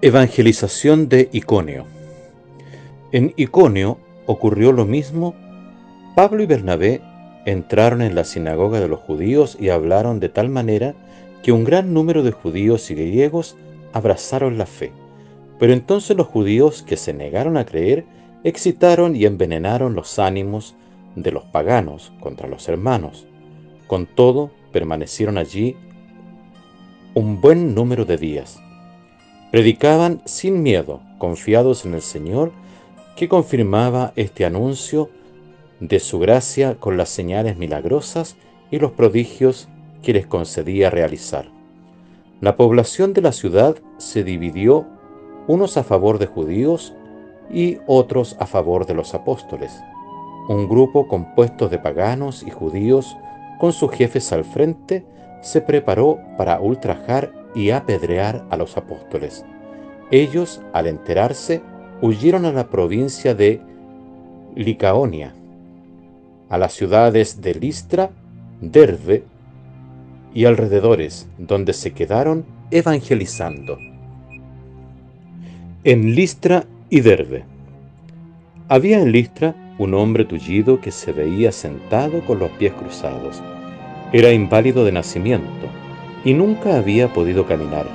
Evangelización de Iconio. En Iconio ocurrió lo mismo. Pablo y Bernabé entraron en la sinagoga de los judíos y hablaron de tal manera que un gran número de judíos y griegos abrazaron la fe. Pero entonces los judíos que se negaron a creer excitaron y envenenaron los ánimos de los paganos contra los hermanos. Con todo, permanecieron allí un buen número de días. Predicaban sin miedo, confiados en el Señor, que confirmaba este anuncio de su gracia con las señales milagrosas y los prodigios que les concedía realizar. La población de la ciudad se dividió, unos a favor de judíos y otros a favor de los apóstoles. Un grupo compuesto de paganos y judíos, con sus jefes al frente, se preparó para ultrajar y apedrear a los apóstoles. Ellos, al enterarse, huyeron a la provincia de Licaonia, a las ciudades de Listra, Derbe y alrededores, donde se quedaron evangelizando. En Listra y Derbe. Había en Listra un hombre tullido que se veía sentado con los pies cruzados. Era inválido de nacimiento y nunca había podido caminar.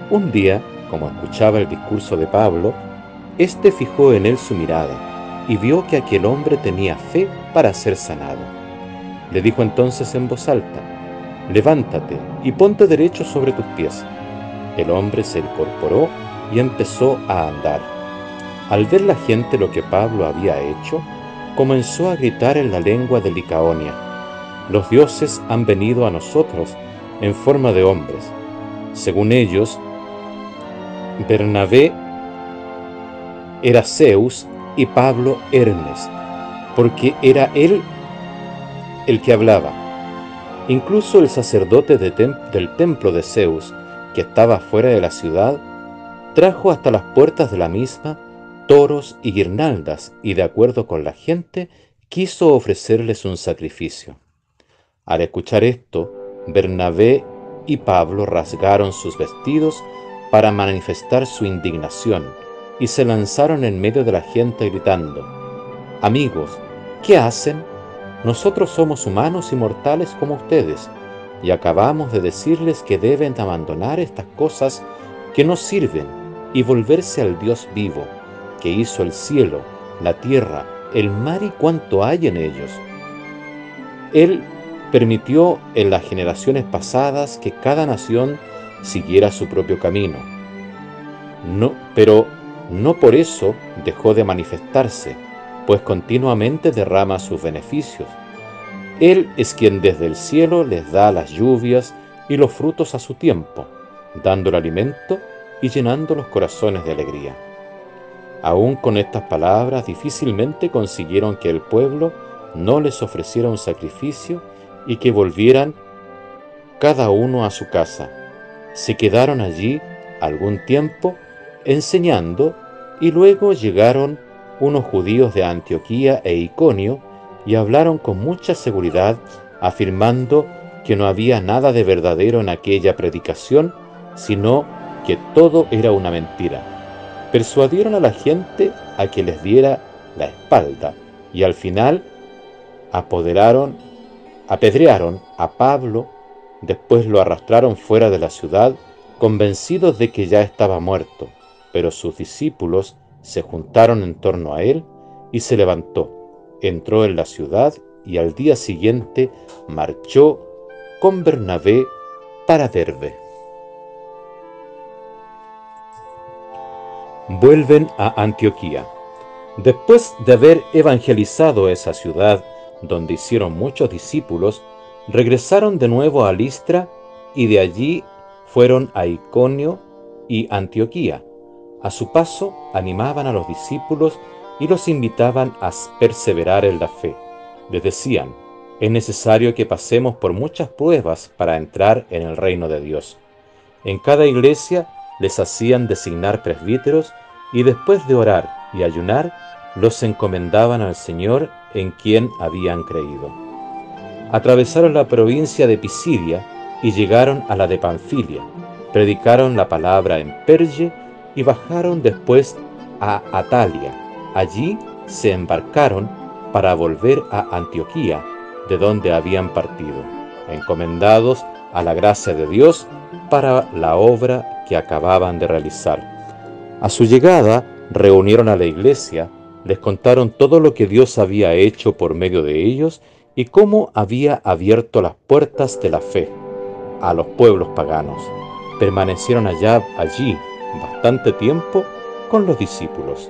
Un día, como escuchaba el discurso de Pablo, éste fijó en él su mirada y vio que aquel hombre tenía fe para ser sanado. Le dijo entonces en voz alta: «Levántate y ponte derecho sobre tus pies». El hombre se incorporó y empezó a andar. Al ver la gente lo que Pablo había hecho, comenzó a gritar en la lengua de Licaonia: «Los dioses han venido a nosotros en forma de hombres». Según ellos, Bernabé era Zeus y Pablo Hermes, porque era él el que hablaba. Incluso el sacerdote del templo de Zeus, que estaba fuera de la ciudad, trajo hasta las puertas de la misma toros y guirnaldas, y de acuerdo con la gente, quiso ofrecerles un sacrificio. Al escuchar esto, Bernabé y Pablo rasgaron sus vestidos para manifestar su indignación, y se lanzaron en medio de la gente gritando: «Amigos, ¿qué hacen? Nosotros somos humanos y mortales como ustedes, y acabamos de decirles que deben abandonar estas cosas que no sirven y volverse al Dios vivo, que hizo el cielo, la tierra, el mar y cuanto hay en ellos. Él permitió en las generaciones pasadas que cada nación siguiera su propio camino. Pero no por eso dejó de manifestarse, pues continuamente derrama sus beneficios. Él es quien desde el cielo les da las lluvias y los frutos a su tiempo, dando el alimento y llenando los corazones de alegría». Aún con estas palabras difícilmente consiguieron que el pueblo no les ofreciera un sacrificio y que volvieran cada uno a su casa. Se quedaron allí algún tiempo enseñando, y luego llegaron unos judíos de Antioquía e Iconio y hablaron con mucha seguridad, afirmando que no había nada de verdadero en aquella predicación, sino que todo era una mentira. Persuadieron a la gente a que les diera la espalda y al final apedrearon a Pablo. Después lo arrastraron fuera de la ciudad, convencidos de que ya estaba muerto, pero sus discípulos se juntaron en torno a él y se levantó, entró en la ciudad y al día siguiente marchó con Bernabé para Derbe. Vuelven a Antioquía. Después de haber evangelizado esa ciudad, donde hicieron muchos discípulos, regresaron de nuevo a Listra y de allí fueron a Iconio y Antioquía. A su paso animaban a los discípulos y los invitaban a perseverar en la fe. Les decían: «Es necesario que pasemos por muchas pruebas para entrar en el reino de Dios». En cada iglesia les hacían designar presbíteros y después de orar y ayunar, los encomendaban al Señor en quien habían creído. Atravesaron la provincia de Pisidia y llegaron a la de Panfilia. Predicaron la palabra en Perge y bajaron después a Atalia. Allí se embarcaron para volver a Antioquía, de donde habían partido, encomendados a la gracia de Dios para la obra que acababan de realizar. A su llegada, reunieron a la iglesia, les contaron todo lo que Dios había hecho por medio de ellos y cómo había abierto las puertas de la fe a los pueblos paganos. Permanecieron allí bastante tiempo con los discípulos.